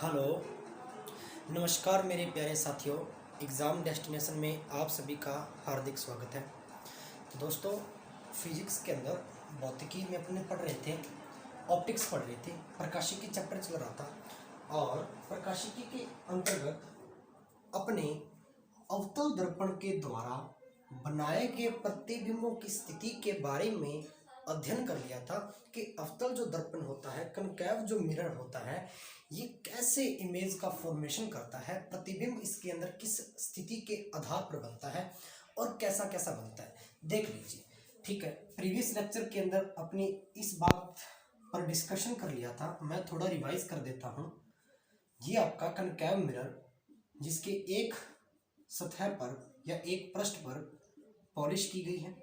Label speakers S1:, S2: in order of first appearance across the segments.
S1: Hello, नमस्कार मेरे प्यारे साथियों। एग्ज़ाम डेस्टिनेशन में आप सभी का हार्दिक स्वागत है। दोस्तों, फिजिक्स के अंदर भौतिकी में अपने पढ़ रहे थे, ऑप्टिक्स पढ़ रहे थे, प्रकाशिकी चैप्टर चल रहा था और प्रकाशिकी के अंतर्गत अपने अवतल दर्पण के द्वारा बनाए गए प्रतिबिंबों की स्थिति के बारे में अध्ययन कर लिया था कि अवतल जो दर्पण होता है, कनकैव जो मिरर होता है, ये कैसे इमेज का फॉर्मेशन करता है, प्रतिबिंब इसके अंदर किस स्थिति के आधार पर बनता है और कैसा कैसा बनता है, देख लीजिए। ठीक है, प्रीवियस लेक्चर के अंदर अपनी इस बात पर डिस्कशन कर लिया था, मैं थोड़ा रिवाइज कर देता हूँ। ये आपका कनकैव मिरर जिसके एक सतह पर या एक पृष्ठ पर पॉलिश की गई है,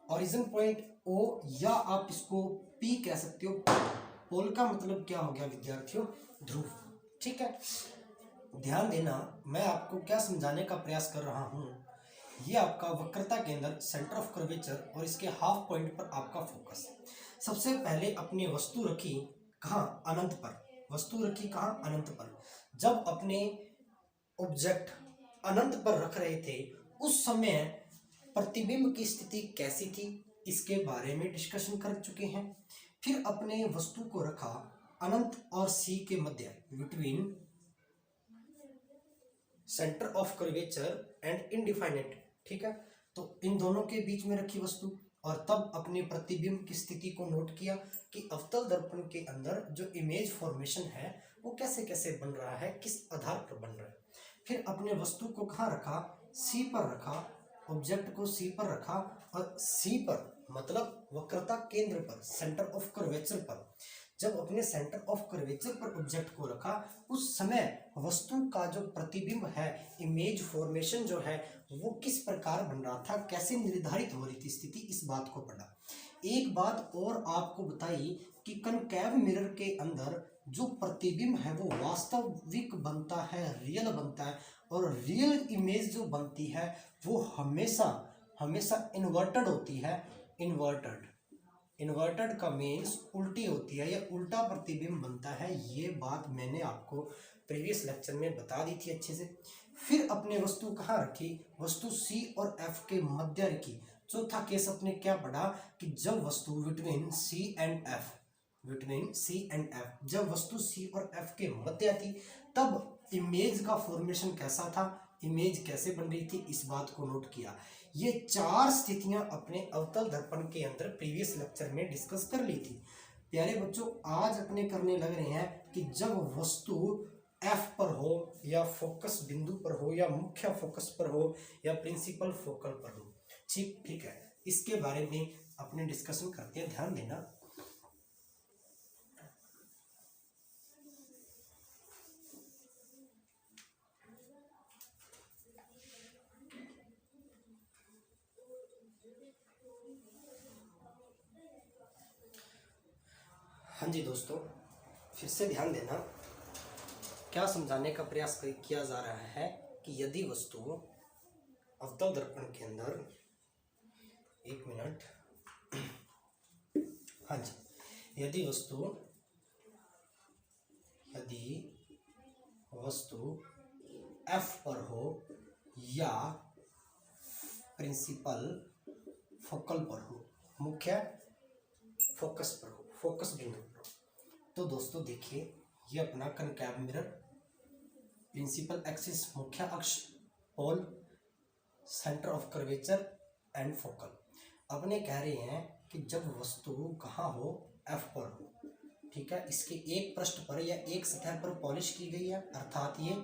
S1: ओरिजिन पॉइंट ओ या आप इसको पी कह सकते हो। पोल का मतलब क्या हो गया विद्यार्थियों? ध्रुव। ठीक है, ध्यान देना, मैं आपको क्या समझाने का प्रयास कर रहा हूँ। ये आपका वक्रता के अंदर सेंटर ऑफ कर्वेचर और इसके हाफ पॉइंट पर आपका फोकस। सबसे पहले अपनी वस्तु रखी कहाँ? अनंत पर। वस्तु रखी कहाँ? अनंत पर। जब अपने ऑब्जेक्ट अनंत पर रख रहे थे उस समय प्रतिबिंब की स्थिति कैसी थी, इसके बारे में डिस्कशन कर चुके हैं। फिर अपने वस्तु को रखा अनंत और सी के मध्य, between centre of curvature and indefinite. ठीक है, तो इन दोनों के बीच में रखी वस्तु और तब अपने प्रतिबिंब की स्थिति को नोट किया कि अवतल दर्पण के अंदर जो इमेज फॉर्मेशन है वो कैसे कैसे बन रहा है, किस आधार पर बन रहा है। फिर अपने वस्तु को कहाँ रखा? सी पर रखा, ऑब्जेक्ट को सी पर रखा और सी पर मतलब वक्रता केंद्र पर, सेंटर ऑफ कर्वेचर पर। जब अपने सेंटर ऑफ कर्वेचर पर ऑब्जेक्ट को रखा उस समय वस्तु का जो प्रतिबिंब है, इमेज फॉर्मेशन जो है वो किस प्रकार बन रहा था, कैसे निर्धारित हो रही थी स्थिति, इस बात को पढ़ा। एक बात और आपको बताई कि कनकैव मिरर के अंदर जो प्रतिबिंब है वो वास्तविक बनता है, रियल बनता है, और रियल इमेज जो बनती है वो हमेशा हमेशा इन्वर्टेड होती है। इन्वर्टेड का मीन्स उल्टी होती है या उल्टा प्रतिबिंब बनता है। ये बात मैंने आपको प्रीवियस लेक्चर में बता दी थी अच्छे से। फिर अपने वस्तु कहाँ रखी? वस्तु सी और एफ के मध्य रखी। चौथा केस अपने क्या पढ़ा कि जब वस्तु बिटवीन सी एंड एफ, जब वस्तु सी और एफ के मध्य थी तब इमेज का फॉर्मेशन कैसा था, इमेज कैसे बन रही थी, इस बात को नोट किया। ये चार स्थितियां अपने अवतल दर्पण के अंदर प्रीवियस लेक्चर में डिस्कस कर ली थी। प्यारे बच्चों, आज अपने करने लग रहे हैं कि जब वस्तु एफ पर हो या फोकस बिंदु पर हो या मुख्य फोकस पर हो या प्रिंसिपल फोकल पर हो। ठीक है, इसके बारे में अपने डिस्कशन करते हैं, ध्यान देना। हाँ जी दोस्तों, फिर से ध्यान देना, क्या समझाने का प्रयास किया जा रहा है कि यदि वस्तु अवतल दर्पण के अंदर, एक मिनट, हाँ जी, यदि वस्तु एफ पर हो या प्रिंसिपल फोकल पर हो, मुख्य फोकस पर हो, फोकस बिंदु पर हो, तो दोस्तों देखिए, ये अपना कनकैव मिरर, प्रिंसिपल एक्सिस मुख्य अक्ष, pole, centre of curvature and focal. अपने कह रहे हैं कि जब वस्तु कहाँ हो? एफ पर हो। ठीक है, इसके एक पृष्ठ पर या एक सतह पर पॉलिश की गई है, अर्थात ये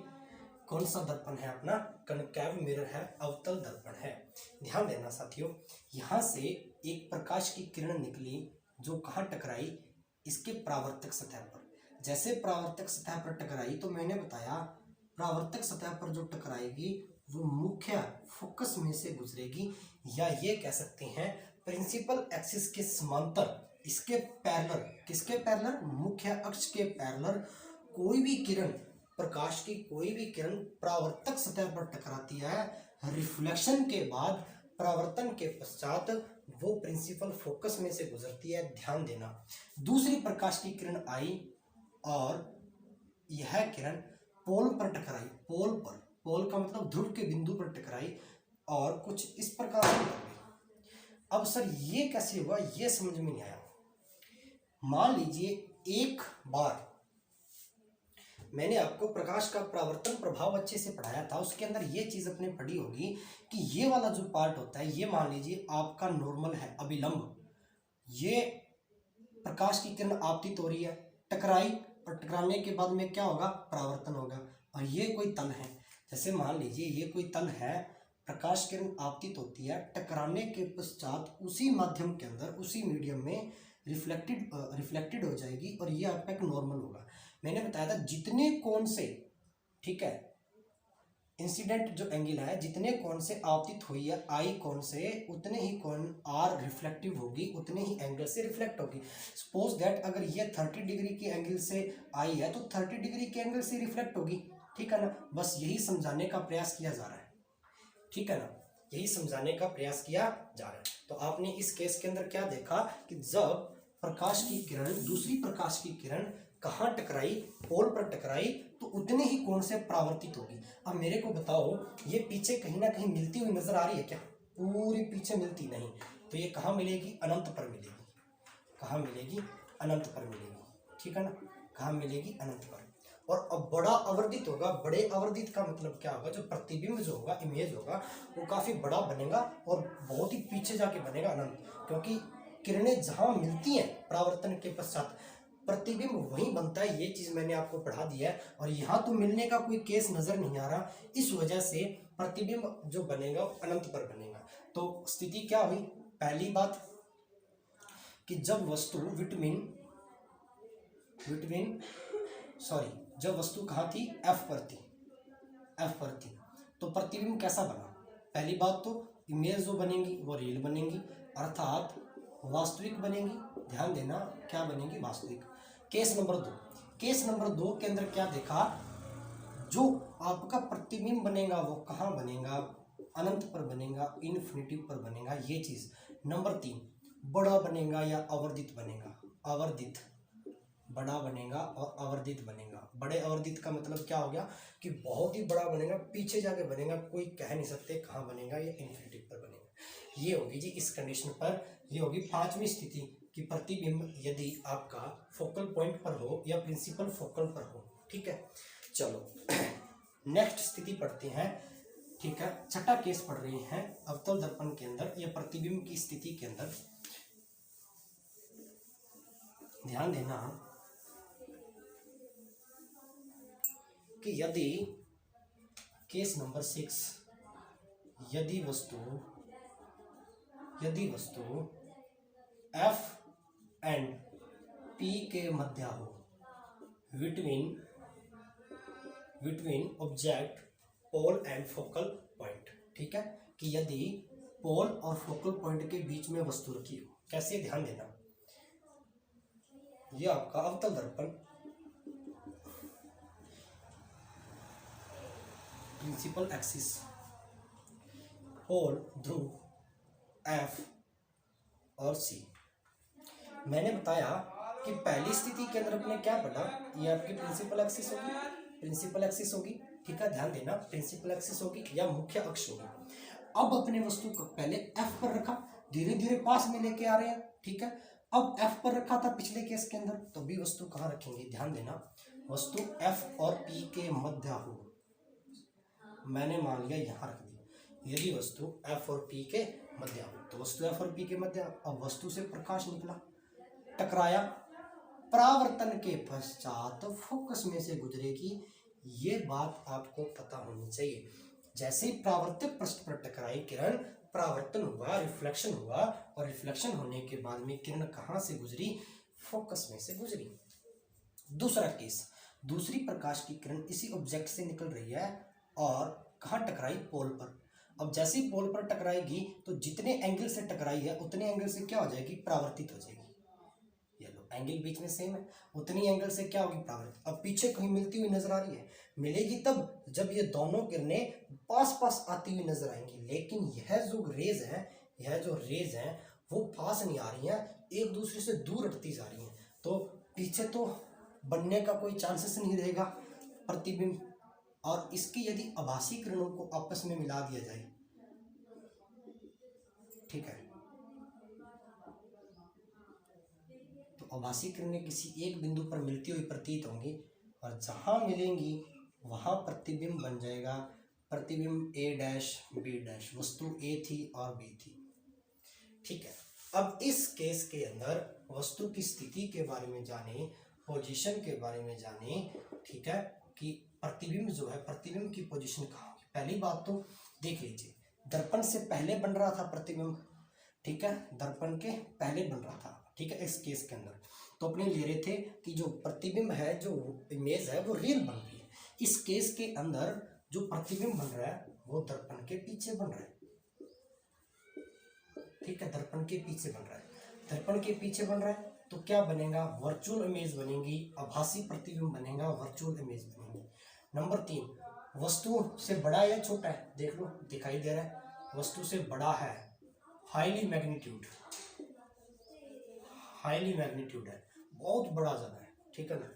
S1: कौन सा दर्पण है? अपना कनकैव मिरर है, अवतल दर्पण है। ध्यान देना साथियों, यहाँ से एक प्रकाश की किरण निकली जो कहाँ टकराई? इसके परावर्तक सतह पर। जैसे परावर्तक सतह पर टकराई तो मैंने बताया परावर्तक सतह पर जो टकराएगी वो मुख्य फोकस में से गुजरेगी, या ये कह सकते हैं प्रिंसिपल एक्सिस के समांतर, इसके पैरेलल। किसके पैरेलल? मुख्य अक्ष के पैरेलल कोई भी किरण, प्रकाश की कोई भी किरण परावर्तक सतह पर टकराती है, रिफ्लेक्शन के बाद, परावर्तन के पश्चात वो प्रिंसिपल फोकस में से गुजरती है। ध्यान देना, दूसरी प्रकाश की किरण आई और यह किरण पोल पर टकराई, पोल पर, पोल का मतलब ध्रुव के बिंदु पर टकराई और कुछ इस प्रकार से निकल गई। अब सर ये कैसे हुआ, ये समझ में नहीं आया। मान लीजिए एक बार मैंने आपको प्रकाश का परावर्तन प्रभाव अच्छे से पढ़ाया था, उसके अंदर ये चीज अपने पढ़ी होगी कि ये वाला जो पार्ट होता है, ये मान लीजिए आपका नॉर्मल है, अभिलंब, ये प्रकाश की किरण आपतित हो रही है, टकराई, और टकराने के बाद में क्या होगा, परावर्तन होगा। और ये कोई तल है, जैसे मान लीजिए ये कोई तल है, प्रकाश किरण आपतित होती है, टकराने के पश्चात उसी माध्यम के अंदर, उसी मीडियम में रिफ्लेक्टेड हो जाएगी और ये आपका एक नॉर्मल होगा। मैंने बताया था जितने कोण से, ठीक है, इंसिडेंट जो एंगल है, जितने कोण से आपतित हुई है आई कोण से, उतने ही कोण आर रिफ्लेक्टिव होगी, उतने ही एंगल से रिफ्लेक्ट होगी। सपोज दैट अगर ये 30 डिग्री के एंगल से आई है तो 30 डिग्री के एंगल से रिफ्लेक्ट होगी, ठीक है ना। बस यही समझाने का प्रयास किया जा रहा है, ठीक है ना, यही समझाने का प्रयास किया जा रहा है। तो आपने इस केस के अंदर क्या देखा कि जब प्रकाश की किरण दूसरी प्रकाश की किरण कहाँ टकराई, पोल पर टकराई, तो उतने ही कोण से परावर्तित होगी। अब मेरे को बताओ, ये पीछे कहीं ना कहीं मिलती हुई नजर आ रही है क्या, पूरी पीछे मिलती नहीं, तो ये कहाँ मिलेगी, अनंत पर मिलेगी। कहाँ मिलेगी, अनंत पर मिलेगी, ठीक है ना, कहाँ मिलेगी, अनंत पर। और अब बड़ा आवर्धित होगा, बड़े आवर्धित का मतलब क्या होगा, जो प्रतिबिंब जो होगा, इमेज होगा, वो काफी बड़ा बनेगा और बहुत ही पीछे जाके बनेगा, अनंत, क्योंकि किरणें जहां मिलती हैं परावर्तन के पश्चात प्रतिबिंब वहीं बनता है। ये चीज मैंने आपको पढ़ा दिया है, और यहाँ तो मिलने का कोई केस नजर नहीं आ रहा, इस वजह से प्रतिबिंब जो बनेगा वो अनंत पर बनेगा। तो स्थिति क्या हुई, पहली बात कि जब वस्तु जब वस्तु कहाँ थी, एफ पर थी, एफ पर थी, तो प्रतिबिंब कैसा बना। पहली बात तो इमेज जो बनेंगी वो रियल बनेंगी, अर्थात वास्तविक बनेंगी। ध्यान देना, क्या बनेंगी, वास्तविक। केस नंबर दो के अंदर क्या देखा, जो आपका प्रतिबिंब बनेगा वो कहाँ बनेगा, अनंत पर बनेगा, इन्फिनिटिव पर बनेगा, ये चीज। नंबर 3, बड़ा बनेगा या आवर्धित बनेगा, आवर्धित, बड़ा बनेगा और आवर्धित बनेगा। बड़े आवर्धित का मतलब क्या हो गया कि बहुत ही बड़ा बनेगा, पीछे जाके बनेगा, कोई कह नहीं सकते कहाँ बनेगा, ये इन्फिनिटिव पर बनेगा। ये होगी जी इस कंडीशन पर, ये होगी पांचवी स्थिति कि प्रतिबिंब यदि आपका फोकल पॉइंट पर हो या प्रिंसिपल फोकल पर हो, ठीक है। चलो नेक्स्ट स्थिति पढ़ते हैं, ठीक है, छठा केस पढ़ रहे हैं अवतल दर्पण के अंदर या प्रतिबिंब की स्थिति के अंदर। ध्यान देना कि यदि केस नंबर 6, यदि वस्तु F एंड P के मध्य हो, between object pole and focal point, ठीक है, कि यदि पोल और फोकल पॉइंट के बीच में वस्तु रखी हो, कैसे, ध्यान देना, यह आपका अवतल दर्पण प्रिंसिपल एक्सिस, पोल, ध्रुव F और C। मैंने बताया कि पहली स्थिति के अंदर अपने क्या पढ़ा, ये आपकी प्रिंसिपल एक्सिस होगी, ठीक है, ध्यान देना, प्रिंसिपल एक्सिस होगी या मुख्य अक्ष होगी। अब अपने वस्तु को पहले F पर रखा, धीरे धीरे पास में लेके आ रहे हैं, ठीक है। अब F पर रखा था पिछले केस के अंदर, तो भी वस्तु कहाँ रखेंगे, ध्यान देना, वस्तु F और P के मध्य हो, मैंने मान लिया यहाँ रख दिया। यदि वस्तु F और P के मध्य हो, तो वस्तु F और P के मध्य। अब वस्तु से प्रकाश निकला, टकराया, परावर्तन के पश्चात फोकस में से गुजरेगी, ये बात आपको पता होनी चाहिए। जैसे ही परावर्तक पृष्ठ पर टकराई किरण, परावर्तन हुआ, रिफ्लेक्शन हुआ, और रिफ्लेक्शन होने के बाद में किरण कहाँ से गुजरी, फोकस में से गुजरी। दूसरा केस, दूसरी प्रकाश की किरण इसी ऑब्जेक्ट से निकल रही है और कहाँ टकराई, पोल पर। अब जैसे ही पोल पर टकराएगी तो जितने एंगल से टकराई है उतने एंगल से क्या हो जाएगी, परावर्तित हो जाएगी। ये लो, एंगल बीच में सेम है, उतनी एंगल से क्या होगी, परावर्तित। अब पीछे कहीं मिलती हुई नजर आ रही है, मिलेगी तब जब ये दोनों किरणें पास पास आती हुई नजर आएंगी, लेकिन यह जो रेज है वो पास नहीं आ रही हैं, एक दूसरे से दूर हटती जा रही हैं। तो पीछे तो बनने का कोई चांसेस नहीं रहेगा प्रतिबिंब। और इसकी यदि आभासी किरणों को आपस में मिला दिया जाए, ठीक है, तो आभासी किरणें किसी एक बिंदु पर मिलती हुई प्रतीत होंगी और जहां मिलेंगी वहां प्रतिबिंब बन जाएगा। प्रतिबिंब ए डैश बी डैश, वस्तु ए थी और बी थी, ठीक है। अब इस केस के अंदर वस्तु की स्थिति के बारे में जाने, पोजीशन के बारे में जाने, ठीक है, कि प्रतिबिंब जो है, प्रतिबिंब की पोजीशन कहाँ होगी। पहली बात तो देख लीजिए, दर्पण से पहले बन रहा था प्रतिबिंब, ठीक है, दर्पण के पहले बन रहा था, ठीक है। इस केस के अंदर तो अपने ले रहे थे कि जो प्रतिबिंब है, जो इमेज है वो रियल बन रही है। इस केस के अंदर जो प्रतिबिंब बन रहा है वो दर्पण के पीछे बन रहा है, ठीक है, दर्पण के पीछे बन रहा है। दर्पण के पीछे बन रहा है तो क्या बनेगा, वर्चुअल इमेज बनेगी, आभासी प्रतिबिंब बनेगा, वर्चुअल इमेज बनेगी। नंबर 3, वस्तु से बड़ा या छोटा है, देख लो दिखाई दे रहा है, वस्तु से बड़ा है, हाईली मैग्नीट्यूड, हाईली मैग्नीट्यूड है, बहुत बड़ा ज्यादा है, ठीक है ना।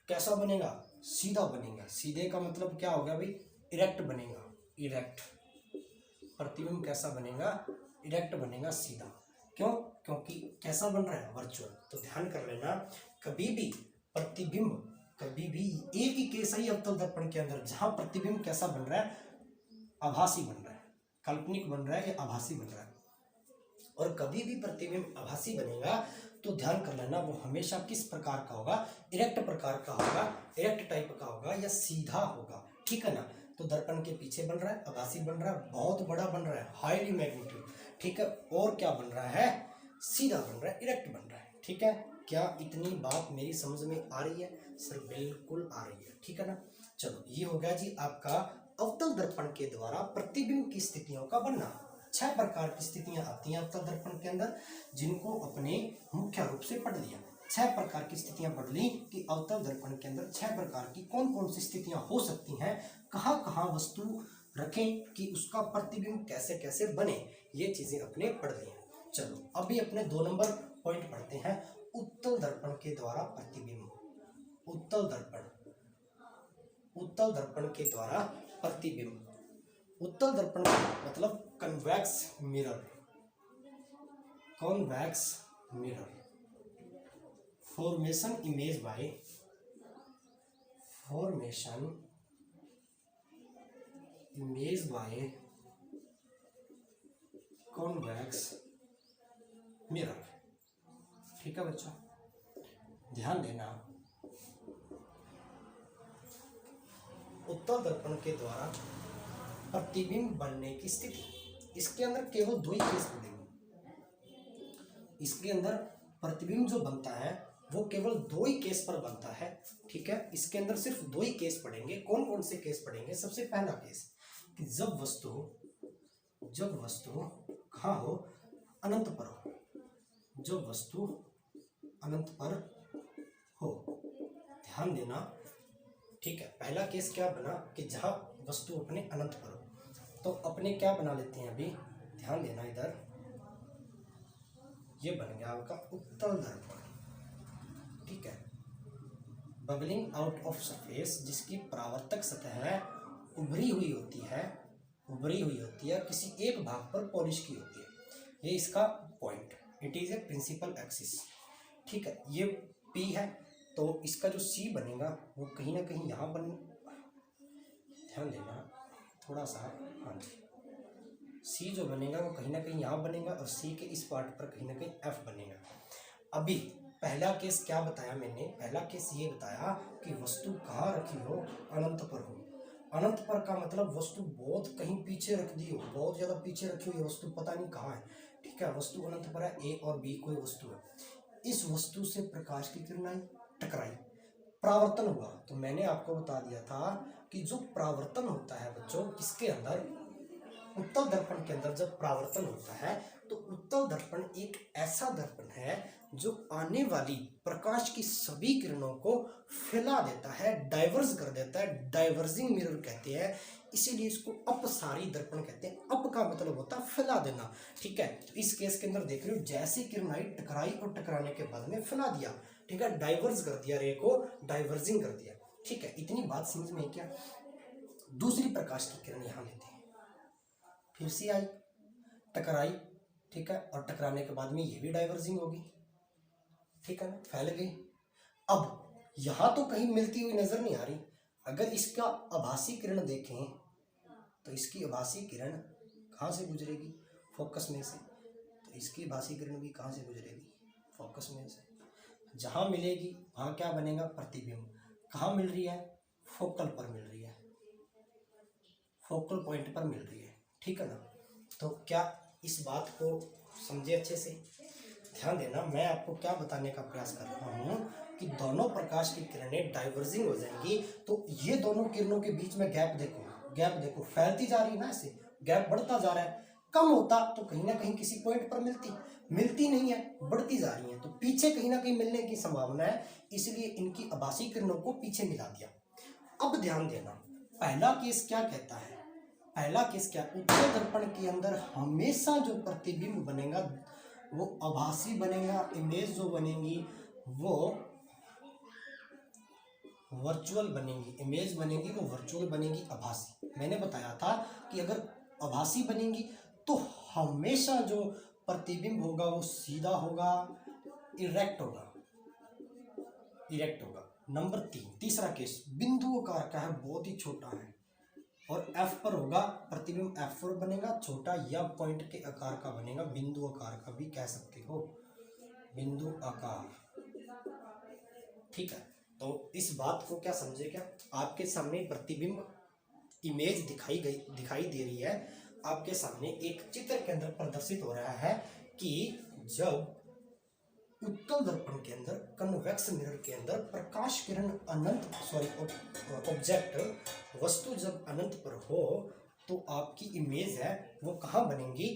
S1: कैसा बनेगा, सीधा बनेगा। सीधे का मतलब क्या हो गया भाई, इरेक्ट बनेगा, इरेक्ट। प्रतिबिंब कैसा बनेगा, इरेक्ट बनेगा, सीधा। क्यों, क्योंकि कैसा बन रहा है, वर्चुअल। तो ध्यान कर लेना, कभी भी प्रतिबिंब, कभी भी एक ही केस है अवतल दर्पण के अंदर जहां प्रतिबिंब कैसा बन रहा है, आभासी बन रहा है, काल्पनिक बन रहा है या आभासी बन रहा है। और कभी भी प्रतिबिंब आभासी बनेगा तो ध्यान कर लेना वो हमेशा किस प्रकार का होगा, इरेक्ट प्रकार का होगा, इरेक्ट टाइप का होगा या सीधा होगा, ठीक है ना। तो दर्पण के पीछे बन रहा है, आभासी बन रहा है, बहुत बड़ा बन रहा है, हाईली मैग्नीट्यूड, ठीक है। और क्या बन रहा है, सीधा बन रहा है, इरेक्ट बन रहा है, ठीक है। क्या इतनी बात मेरी समझ में आ रही है सर? बिल्कुल आ रही है, ठीक है ना। चलो ये हो गया जी आपका अवतल दर्पण के द्वारा प्रतिबिंब की स्थितियों का बनना। 6 प्रकार की स्थितियां आती हैं अवतल दर्पण के अंदर, जिनको अपने मुख्य रूप से पढ़ लिया। 6 प्रकार की स्थितियां पढ़ ली कि अवतल दर्पण के अंदर 6 प्रकार की कौन कौन सी स्थितियां हो सकती हैं, कहाँ कहाँ वस्तु रखें कि उसका प्रतिबिंब कैसे कैसे बने, ये चीजें अपने पढ़ ली हैं। चलो अभी अपने 2 नंबर पॉइंट पढ़ते हैं, उत्तल दर्पण के द्वारा प्रतिबिंब। उत्तल दर्पण, उत्तल दर्पण के द्वारा प्रतिबिंब। उत्तल दर्पण मतलब convex mirror, convex mirror, formation image by, formation image by convex mirror, ठीक है बच्चों, ध्यान देना। उत्तल दर्पण के द्वारा प्रतिबिंब बनने की स्थिति, इसके अंदर केवल 2 ही केस बनेंगे। इसके अंदर प्रतिबिंब जो बनता है वो केवल 2 ही केस पर बनता है, ठीक है। इसके अंदर सिर्फ 2 ही केस पढ़ेंगे। कौन कौन से केस पढ़ेंगे? सबसे पहला केस कि जब वस्तु कहाँ हो, अनंत पर हो, जब वस्तु अनंत पर हो, ध्यान देना, ठीक है। पहला केस क्या बना कि जहां वस्तु अपने अनंत पर हो, तो अपने क्या बना लेते हैं अभी, ध्यान देना इधर, ये बन गया आपका उत्तल दर्पण, ठीक है। बबलिंग आउट ऑफ सरफेस, जिसकी परावर्तक सतह उभरी हुई होती है, उभरी हुई होती है, किसी एक भाग पर पॉलिश की होती है, ये इसका point, it is a principal axis, ठीक है। ये P है तो इसका जो C बनेगा वो कहीं ना कहीं यहाँ बन, ध्यान देना थोड़ा सा, हाँ जी, C जो बनेगा वो कहीं ना कहीं यहाँ बनेगा और C के इस पार्ट पर कहीं ना कहीं F बनेगा। अभी पहला केस क्या बताया मैंने, पहला केस ये बताया कि वस्तु कहाँ रखी हो, अनंत पर हो। अनंत पर का मतलब वस्तु बहुत कहीं पीछे रख दी हो, बहुत ज्यादा पीछे रखी हुई है वस्तु, पता नहीं कहाँ है, ठीक है। वस्तु अनंत पर है, A और B कोई वस्तु है, इस वस्तु से प्रकाश की किरण आई, टकराई, परावर्तन हुआ। तो मैंने आपको बता दिया था कि जो परावर्तन होता है बच्चों, किसके अंदर, उत्तल दर्पण के अंदर जब परावर्तन होता है तो उत्तल दर्पण एक ऐसा दर्पण है जो आने वाली प्रकाश की सभी किरणों को फैला देता है, डाइवर्स कर देता है, डाइवर्जिंग मिरर कहते हैं, इसीलिए इसको अपसारी दर्पण कहते हैं। अप का मतलब होता है फैला देना, ठीक है। तो इस केस के अंदर देख रहे हो, जैसी किरण आई टकराई और टकराने के बाद में फैला दिया, ठीक है, डाइवर्स कर दिया, रे को डाइवर्जिंग कर दिया, ठीक है। इतनी बात समझ में क्या। दूसरी प्रकाश की किरण यहां लेते हैं, फिर से आई टकराई, ठीक है, और टकराने के बाद में ये भी डाइवर्जिंग होगी, ठीक है ना, फैल गई। अब यहां तो कहीं मिलती हुई नजर नहीं आ रही। अगर इसका आभासी किरण देखें तो इसकी आभासी किरण कहाँ से गुजरेगी, फोकस में से, तो इसकी आभासी किरण भी कहाँ से गुजरेगी, फोकस में से। जहां मिलेगी वहां क्या बनेगा, प्रतिबिंब। कहाँ मिल रही है, फोकल पर मिल रही है, फोकल पॉइंट पर मिल रही है, ठीक है ना। तो क्या इस बात को समझे अच्छे से, ध्यान देना। मैं आपको क्या बताने का प्रयास कर रहा हूँ कि दोनों प्रकाश की किरणें डाइवर्जिंग हो जाएंगी, तो ये दोनों किरणों के बीच में गैप देखो, गैप देखो, फैलती जा रही है ना, ऐसे गैप बढ़ता जा रहा है। कम होता तो कहीं ना कहीं किसी पॉइंट पर मिलती नहीं है, बढ़ती जा रही है, तो पीछे कहीं ना कहीं मिलने की संभावना है, इसलिए इनकी आभासी किरणों को पीछे मिला दिया। अब ध्यान देना, पहला केस क्या कहता है, पहला केस क्या, उत्तल दर्पण के अंदर हमेशा जो प्रतिबिंब बनेगा वो आभासी बनेगा, इमेज जो बनेगी वो वर्चुअल बनेगी, इमेज बनेगी वो वर्चुअल बनेगी, आभासी। मैंने बताया था कि अगर आभासी बनेगी तो हमेशा जो प्रतिबिंब होगा वो सीधा होगा, इरेक्ट होगा, इरेक्ट होगा। नंबर 3, तीसरा केस बिंदु आकार का है, बहुत ही छोटा है, और F पर होगा प्रतिबिंब, F पर बनेगा छोटा, या पॉइंट के आकार का बनेगा, बिंदु आकार का भी कह सकते हो, बिंदु आकार, ठीक है। तो इस बात को क्या समझे, क्या आपके सामने प्रतिबिंब इमेज दिखाई दे रही है, आपके सामने एक चित्र के अंदर प्रदर्शित हो रहा है कि जब उत्तल दर्पण के अंदर, कन्वेक्स मिरर के अंदर प्रकाश किरण ऑब्जेक्ट वस्तु जब अनंत पर हो तो आपकी इमेज है वो कहाँ बनेंगी,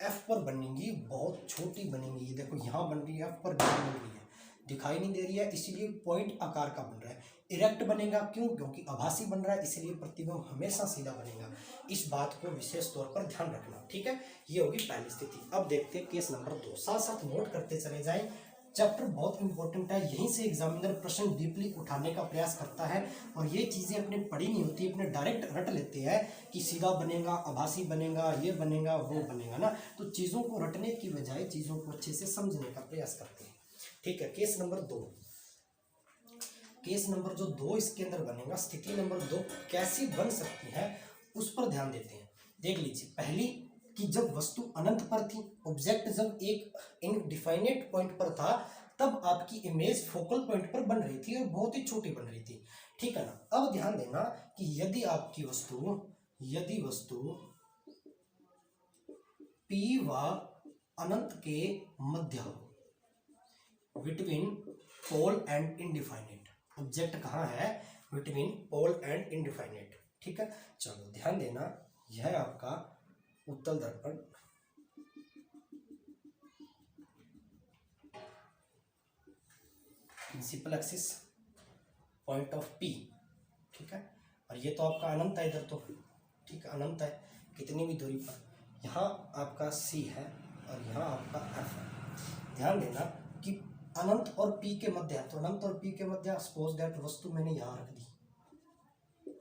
S1: F पर बनेंगी, बहुत छोटी बनेंगी। ये देखो यहाँ बन रही है, F पर बन रही है, दिखाई नहीं दे रही है, इसीलिए पॉइंट आकार का बन रहा है। इरेक्ट बनेगा क्यों, क्योंकि आभासी बन रहा है, इसलिए प्रतिबिंब हमेशा सीधा बनेगा। इस बात को विशेष तौर पर ध्यान रखना, ठीक है। ये होगी पहली स्थिति। अब देखते हैं केस नंबर 2, साथ साथ नोट करते चले जाएं। चैप्टर बहुत इंपॉर्टेंट है, यहीं से एग्जामिनर प्रश्न डीपली उठाने का प्रयास करता है, और ये चीजें अपने पढ़ी नहीं होती, अपने डायरेक्ट रट लेते हैं कि सीधा बनेगा, आभासी बनेगा, ये बनेगा, वो बनेगा ना। तो चीजों को रटने की बजाय चीजों को अच्छे से समझने का प्रयास करते हैं, ठीक है। केस नंबर 2, केस नंबर जो 2 इसके अंदर बनेगा, स्थिति नंबर 2 कैसी बन सकती है उस पर ध्यान देते हैं। देख लीजिए, पहली कि जब वस्तु अनंत पर थी, ऑब्जेक्ट जब एक इनडिफाइनेट पॉइंट पर था, तब आपकी इमेज फोकल पॉइंट पर बन रही थी और बहुत ही छोटी बन रही थी, ठीक है ना। अब ध्यान देना कि यदि आपकी वस्तु, यदि वस्तु P व अनंत के मध्य हो, बिटवीन पोल एंड इनडिफाइनेट, ऑब्जेक्ट कहाँ है, बिटवीन पोल एंड इनडिफाइनेट, ठीक है। चलो ध्यान देना, यह आपका उत्तल दर्पण, principal axis, point of P, ठीक है, और ये तो आपका अनंत है इधर, तो ठीक है, अनंत है कितनी भी दूरी पर। यहाँ आपका C है और यहाँ आपका F है। ध्यान देना कि अनंत और P के मध्य है, तो अनंत और P के मध्य सपोज दैट वस्तु मैंने यहाँ रख दी,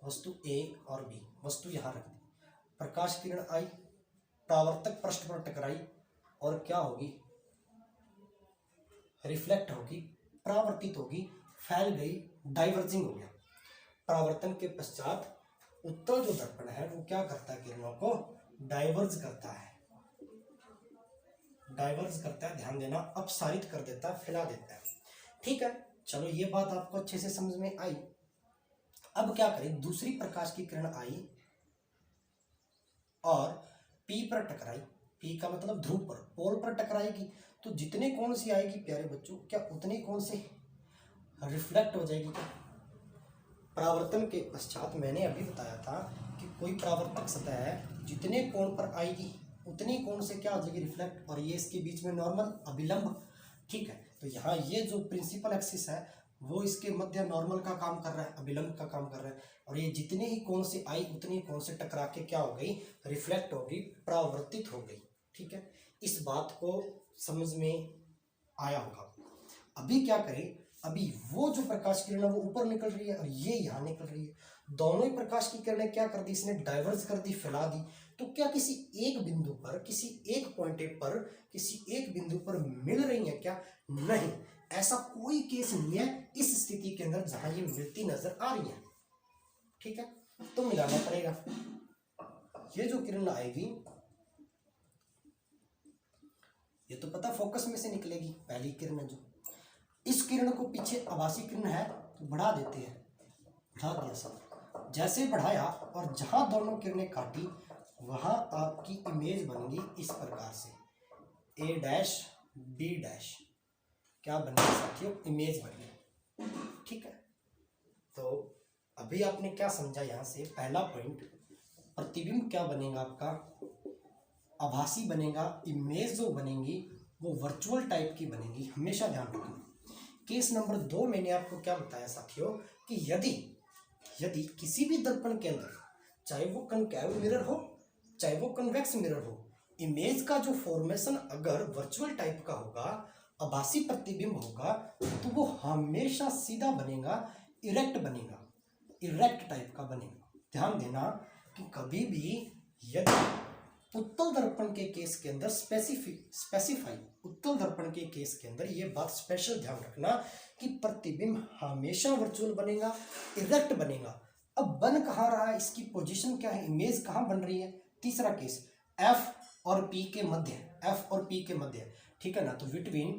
S1: वस्तु A और B, वस्तु यहाँ रख दी, प्रकाश किरण आई, परावर्तक पृष्ठ पर टकराई और क्या होगी, रिफ्लेक्ट होगी, परावर्तित होगी, फैल गई, डाइवर्जिंग हो गया। परावर्तन के पश्चात उत्तल जो दर्पण है वो क्या करता है, किरणों को डाइवर्ज करता है, डाइवर्ज करता है, ध्यान देना, अपसारित कर देता है, फैला देता है, ठीक है। चलो ये बात आपको अच्छे से समझ में आई। अब क्या करें, दूसरी प्रकाश की किरण आई और P पर टकराई, P का मतलब ध्रुव पर, पोल पर टकराएगी, तो जितने कोण से आएगी प्यारे बच्चों, क्या उतने कोण से रिफ्लेक्ट हो जाएगी क्या। परावर्तन के पश्चात मैंने अभी बताया था कि कोई परावर्तक सतह है, जितने कोण पर आएगी उतनी कोण से क्या हो जाएगी, रिफ्लेक्ट, और ये इसके बीच में नॉर्मल अभिलंब। ठीक है, तो यहाँ ये जो प्रिंसिपल एक्सिस है वो इसके मध्य नॉर्मल का काम कर रहा है, अभिलंब का काम कर रहा है, और ये जितने ही कोण से आई उतनी कोण से टकरा के क्या हो गई, रिफ्लेक्ट हो गई, परावर्तित हो गई। ठीक है, इस बात को समझ में आया होगा। अभी क्या करें, अभी वो जो प्रकाश किरण है वो ऊपर निकल रही है और ये यहाँ निकल रही है, दोनों ही प्रकाश की किरणें क्या कर दी, इसने डाइवर्ज कर दी, फैला दी। तो क्या किसी एक बिंदु पर, किसी एक पॉइंट पर, किसी एक बिंदु पर मिल रही है क्या? नहीं, ऐसा कोई केस नहीं है इस स्थिति के अंदर जहां ये मिलती नजर आ रही है। ठीक है, तो मिलाना पड़ेगा। ये जो किरण आएगी ये तो पता फोकस में से निकलेगी, पहली किरण है जो, इस किरण को पीछे आभासी किरण है तो बढ़ा देते हैं, बढ़ा दिया सब, जैसे बढ़ाया और जहां दोनों किरणें काटी वहां आपकी इमेज बनेगी इस प्रकार से, ए डैश बी डैश, क्या बनेगी साथियों, इमेज बनेगी। ठीक है, तो अभी आपने क्या समझा यहाँ से, पहला पॉइंट, प्रतिबिंब क्या बनेगा आपका, आभासी बनेगा, इमेज जो बनेंगी वो वर्चुअल टाइप की बनेगी, हमेशा ध्यान रखना। केस नंबर 2 मैंने आपको क्या बताया साथियों कि यदि किसी भी दर्पण के अंदर, चाहे वो कनकैव मिरर हो चाहे वो कन्वेक्स मिरर हो, इमेज का जो फॉर्मेशन अगर वर्चुअल टाइप का होगा, आभासी प्रतिबिंब होगा, तो वो हमेशा सीधा बनेगा, इरेक्ट बनेगा, इरेक्ट टाइप का बनेगा। ध्यान देना कि कभी भी यदि उत्तल दर्पण के केस के अंदर स्पेसिफाई उत्तल दर्पण के केस के अंदर ये बात स्पेशल ध्यान रखना कि प्रतिबिंब हमेशा वर्चुअल बनेगा, इरेक्ट बनेगा। अब बन कहाँ रहा है, इसकी पोजीशन क्या है, इमेज कहाँ बन रही है। तीसरा केस, एफ और पी के मध्य, एफ और पी के मध्य, ठीक है ना, तो बिटवीन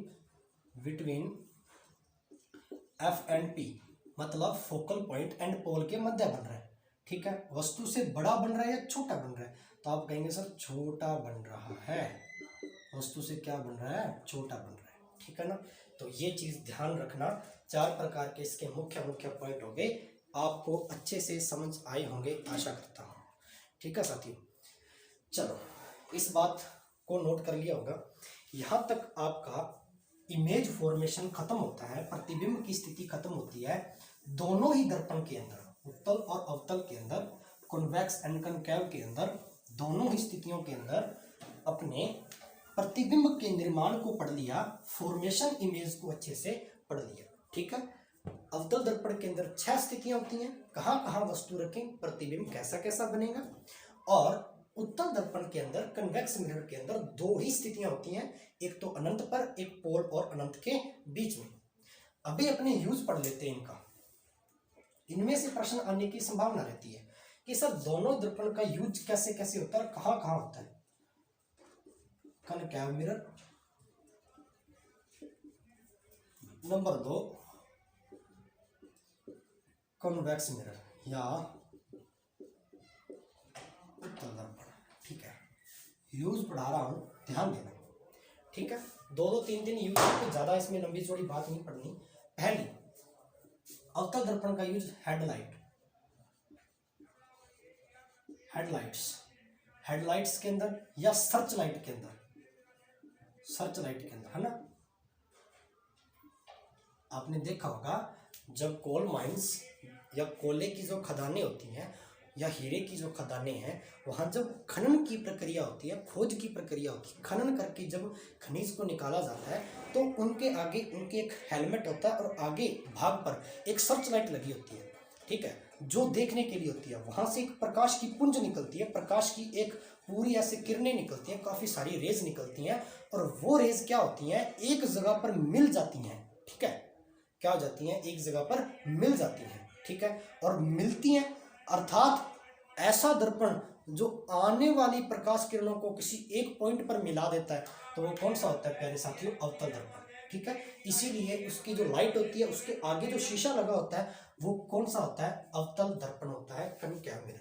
S1: एफ एंड पी, मतलब फोकल पॉइंट एंड पोल के मध्य बन रहा है। ठीक है, वस्तु से बड़ा बन रहा है या छोटा बन रहा है, तो आप कहेंगे सर छोटा बन रहा है, वस्तु से क्या बन रहा है, छोटा बन रहा है। ठीक है ना, तो ये चीज ध्यान रखना। 4 प्रकार के इसके मुख्य पॉइंट हो गए, आपको अच्छे से समझ आए होंगे आशा करता हूँ। ठीक है साथियों, चलो इस बात को नोट कर लिया होगा। यहाँ तक आपका इमेज फॉर्मेशन खत्म होता है, प्रतिबिंब की स्थिति खत्म होती है दोनों ही दर्पण के अंदर, उत्तल और अवतल के अंदर, कॉन्वेक्स एंड कनकैव के अंदर, दोनों ही स्थितियों के अंदर अपने प्रतिबिंब के निर्माण को पढ़ लिया, फॉर्मेशन इमेज को अच्छे से पढ़ लिया। ठीक है, अवतल दर्पण के अंदर 6 स्थितियां होती हैं, कहाँ कहाँ वस्तु रखें, प्रतिबिंब कैसा कैसा बनेगा, और उत्तल दर्पण के अंदर, कन्वेक्स मिरर के अंदर 2 ही स्थितियां होती हैं, एक तो अनंत पर, एक पोल और अनंत के बीच में। अभी अपने यूज पढ़ लेते हैं इनका। इनमें से प्रश्न आने की संभावना रहती है कि सर दोनों दर्पण का यूज कैसे कैसे होता है, कहाँ कहाँ होता है। कनकैव मिरर, नंबर 2 कॉन्वेक्स मिरर या उत्तल दर्पण। ठीक है, यूज पढ़ा रहा हूं, ध्यान देना। ठीक है, 2-2 3-3 यूज को ज्यादा इसमें लंबी चौड़ी बात नहीं पढ़नी। पहली, अवतल दर्पण का यूज हेडलाइट्स के अंदर या सर्च लाइट के अंदर, है ना। आपने देखा होगा जब कोल माइंस या कोयले की जो खदानें होती हैं या हीरे की जो खदानें हैं, वहां जब खनन की प्रक्रिया होती है, खोज की प्रक्रिया होती है, खनन करके जब खनिज को निकाला जाता है, तो उनके आगे उनके एक हेलमेट होता है और आगे भाग पर एक सर्च लाइट लगी होती है। ठीक है, जो देखने के लिए होती है, वहां से एक प्रकाश की पुंज निकलती है, प्रकाश की एक पूरी ऐसे किरणें निकलती हैं, काफी सारी रेज निकलती हैं, और वो रेज क्या होती हैं, एक जगह पर मिल जाती हैं। ठीक है, क्या हो जाती हैं, एक जगह पर मिल जाती हैं। ठीक है, और मिलती हैं, अर्थात ऐसा दर्पण जो आने वाली प्रकाश किरणों को किसी एक पॉइंट पर मिला देता है, तो वो कौन सा होता है प्यारे साथियों, अवतल दर्पण। ठीक है, इसीलिए उसकी जो लाइट होती है उसके आगे जो शीशा लगा होता है वो कौन सा होता है, अवतल दर्पण होता है, कनकैव मिरर।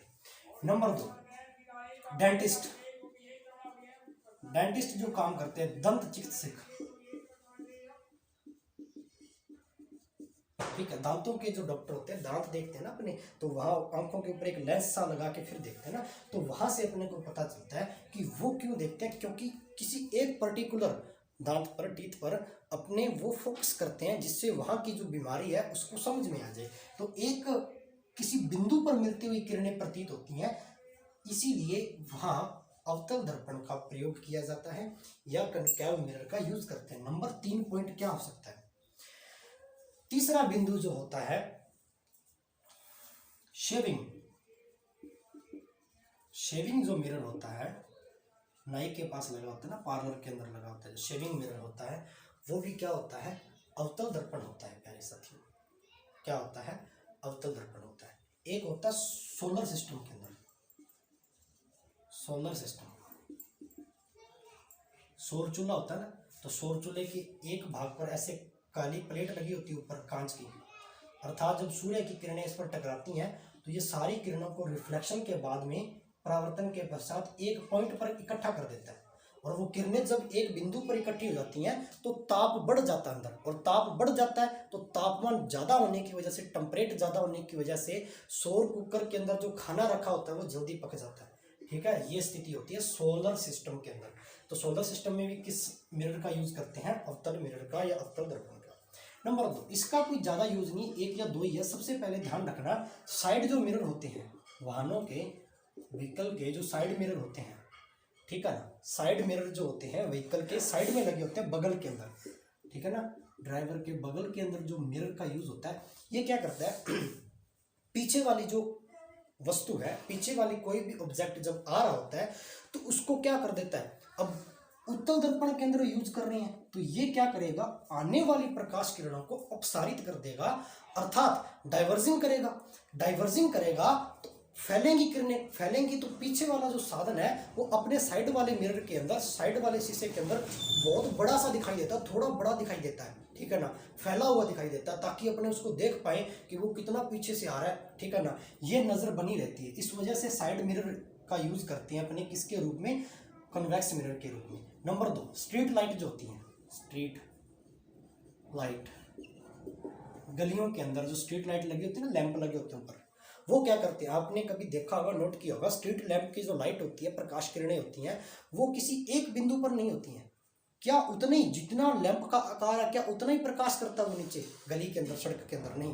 S1: नंबर 2, डेंटिस्ट जो काम करते हैं, दंत चिकित्सक, ठीक है, दांतों के जो डॉक्टर होते हैं दांत देखते हैं ना अपने, तो वहाँ आंखों के ऊपर एक लेंस सा लगा के फिर देखते हैं ना, तो वहाँ से अपने को पता चलता है कि वो क्यों देखते हैं, क्योंकि किसी एक पर्टिकुलर दांत पर, टीथ पर अपने वो फोकस करते हैं जिससे वहाँ की जो बीमारी है उसको समझ में आ जाए। तो एक किसी बिंदु पर मिलती हुई किरणें प्रतीत होती हैं, इसीलिए वहाँ अवतल दर्पण का प्रयोग किया जाता है या कनकैव मिरर का यूज करते हैं। नंबर 3 पॉइंट क्या हो सकता है? तीसरा बिंदु जो होता है शेविंग। शेविंग जो मिरर होता है नाई के पास लगा होता है ना, पार्लर के अंदर लगा होता है, शेविंग मिरर होता है, वो भी क्या होता है? अवतल दर्पण होता है प्यारे साथियों। क्या होता है? अवतल दर्पण होता है। एक होता है सोलर सिस्टम के अंदर, सोलर सिस्टम, सौर चूल्हा होता है ना, तो सौर चूल्हे के एक भाग पर ऐसे काली प्लेट लगी होती है ऊपर कांच की, अर्थात जब सूर्य की किरणें इस पर टकराती हैं तो ये सारी किरणों को रिफ्लेक्शन के बाद में परावर्तन के पश्चात एक पॉइंट पर इकट्ठा कर देता है, और वो किरणें जब एक बिंदु पर इकट्ठी हो जाती हैं तो ताप बढ़ जाता है अंदर, और ताप बढ़ जाता है तो तापमान ज़्यादा होने की वजह से, टेम्परेट ज़्यादा होने की वजह से सौर कुकर के अंदर जो खाना रखा होता है वो जल्दी पक जाता है। ठीक है, ये स्थिति होती है सोलर सिस्टम के अंदर। तो सोलर सिस्टम में भी किस मिरर का यूज करते हैं? अवतल मिरर का या अवतल दर्पण का। नंबर 2, इसका कोई ज़्यादा यूज नहीं, 1 या 2 ही है। सबसे पहले ध्यान रखना, साइड जो मिरर होते हैं वाहनों के, व्हीकल के जो साइड मिरर होते हैं, ठीक है ना, साइड मिरर जो होते हैं व्हीकल के साइड में लगे होते हैं, बगल के अंदर, ठीक है ना, ड्राइवर के बगल के अंदर जो मिरर का यूज होता है, ये क्या करता है पीछे वाली जो वस्तु है, पीछे वाली कोई भी ऑब्जेक्ट जब आ रहा होता है तो उसको क्या कर देता है, अब उत्तल दर्पण के अंदर यूज कर रहे हैं तो ये क्या करेगा, आने वाली प्रकाश किरणों को अपसारित कर देगा, अर्थात डाइवर्जिंग करेगा। डाइवर्जिंग करेगा तो फैलेंगी किरणें, फैलेंगी तो पीछे वाला जो साधन है वो अपने साइड वाले मिरर के अंदर, साइड वाले शीशे के अंदर बहुत बड़ा सा दिखाई देता है, थोड़ा बड़ा दिखाई देता है, ठीक है ना, फैला हुआ दिखाई देता है, ताकि अपने उसको देख पाए कि वो कितना पीछे से आ रहा है, ठीक है ना, ये नजर बनी रहती है। इस वजह से साइड मिरर का यूज करते हैं अपने किसके रूप में? कन्वेक्स मिरर के रूप में। नंबर 2, स्ट्रीट लाइट जो होती है, स्ट्रीट लाइट, गलियों के अंदर जो स्ट्रीट लाइट लगी होती है ना, लैंप लगे होते हैं ऊपर, वो क्या करते हैं, आपने कभी देखा होगा, नोट किया होगा, स्ट्रीट लैंप की जो लाइट होती है, प्रकाश किरणें होती हैं, वो किसी एक बिंदु पर नहीं होती हैं। क्या उतने ही, जितना लैंप का आकार है, क्या उतना ही प्रकाश करता है वो नीचे गली के अंदर, सड़क के अंदर? नहीं,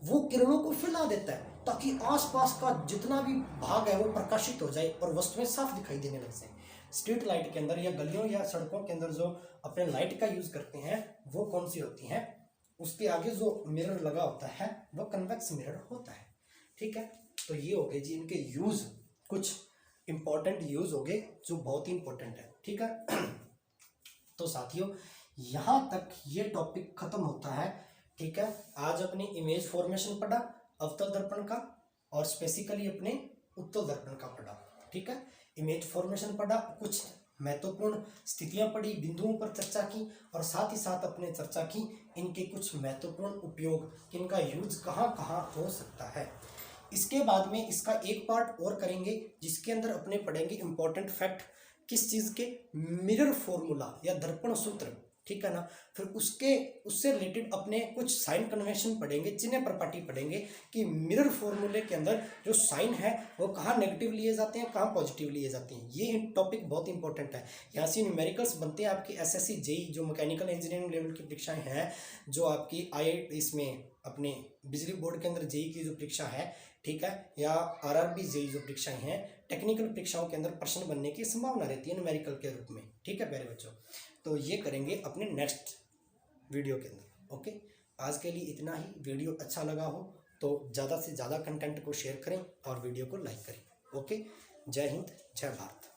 S1: वो किरणों को फैला देता है ताकि आसपास का जितना भी भाग है वो प्रकाशित हो जाए और वस्तुएं साफ दिखाई देने लग जाए। स्ट्रीट लाइट के अंदर या गलियों या सड़कों के अंदर जो अपने लाइट का यूज करते हैं वो कौन सी होती हैं? उसके आगे जो मिरर लगा होता है वो कन्वेक्स मिरर होता है। ठीक है, तो ये हो गए जी इनके यूज, कुछ इंपॉर्टेंट यूज हो गए जो बहुत ही इंपॉर्टेंट है। ठीक है तो साथियों यहाँ तक ये टॉपिक खत्म होता है। ठीक है, आज अपनी इमेज फॉर्मेशन पढ़ा अवतल दर्पण का, और स्पेसिकली अपने उत्तल दर्पण का पढ़ा। ठीक है, इमेज फॉर्मेशन पढ़ा, कुछ महत्वपूर्ण स्थितियां पढ़ी, बिंदुओं पर चर्चा की, और साथ ही साथ अपने चर्चा की इनके कुछ महत्वपूर्ण उपयोग, किनका यूज कहाँ कहाँ हो सकता है। इसके बाद में इसका एक पार्ट और करेंगे जिसके अंदर अपने पढ़ेंगे इंपॉर्टेंट फैक्ट, किस चीज़ के? मिरर फॉर्मूला या दर्पण सूत्र। ठीक है ना, फिर उससे रिलेटेड अपने कुछ साइन कन्वेंशन पढ़ेंगे, चिन्ह प्रॉपर्टी पढ़ेंगे कि मिरर फॉर्मूले के अंदर जो साइन है वो कहाँ नेगेटिव लिए जाते हैं, कहाँ पॉजिटिव लिए जाते हैं। ये टॉपिक बहुत इंपॉर्टेंट है। यहाँ से न्यूमेरिकल्स बनते हैं आपकी एसएससी जेई जो मैकेनिकल इंजीनियरिंग लेवल की परीक्षाएं हैं, जो आपकी आईआईटी इसमें अपने बिजली बोर्ड के अंदर जेई की जो परीक्षा है, ठीक है, या आरआरबी जेई जो परीक्षाएं हैं, टेक्निकल परीक्षाओं के अंदर प्रश्न बनने की संभावना रहती है न्यूमेरिकल के रूप में। ठीक है प्यारे बच्चों, तो ये करेंगे अपने नेक्स्ट वीडियो के अंदर। ओके, आज के लिए इतना ही। वीडियो अच्छा लगा हो तो ज़्यादा से ज़्यादा कंटेंट को शेयर करें और वीडियो को लाइक करें। ओके, जय हिंद, जय भारत।